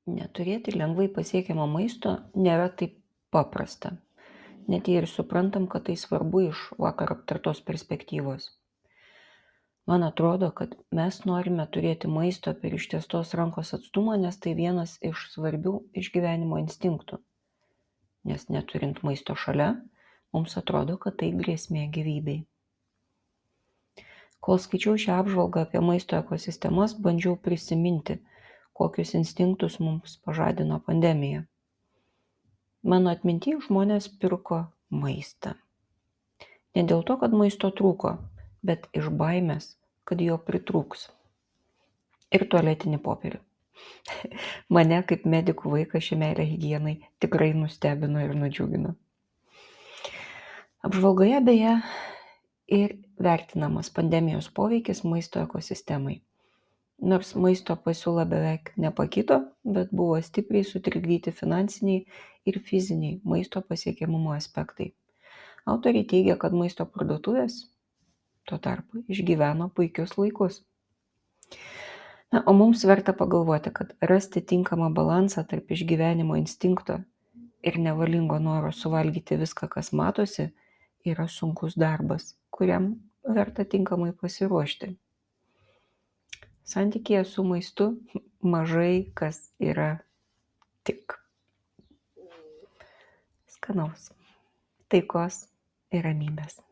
Neturėti lengvai pasiekiamo maisto nėra taip paprasta, net jei ir suprantam, kad tai svarbu iš vakar aptartos perspektyvos. Man atrodo, kad mes norime turėti maisto per ištiestos rankos atstumą, nes tai vienas iš svarbių išgyvenimo instinktų. Nes neturint maisto šalia, mums atrodo, kad tai grėsmė gyvybei. Kol skaičiau šią apžvalgą apie maisto ekosistemas, bandžiau prisiminti, kokius instinktus mums pažadino pandemija. Mano atmintyje žmonės pirko maistą. Ne dėl to, kad maisto trūko, bet iš baimės, kad jo pritrūks. Ir tualetinį popierių. Mane kaip medikų vaiką ši meilė higienai tikrai nustebino ir nudžiugino. Apžvalgoje beje ir vertinamas pandemijos poveikis maisto ekosistemai. Nors maisto pasiūla beveik nepakito, bet buvo stipriai sutrikdyti finansiniai ir fiziniai maisto pasiekiamumo aspektai. Autoriai teigia, kad maisto parduotuvės tuo tarpu išgyveno puikius laikus. O mums verta pagalvoti, kad rasti tinkamą balansą tarp išgyvenimo instinkto ir nevalingo noro suvalgyti viską, kas matosi, yra sunkus darbas, kuriam verta tinkamai pasiruošti. Santykyje su maistu mažai kas yra tik skanaus, taikos ir ramybės.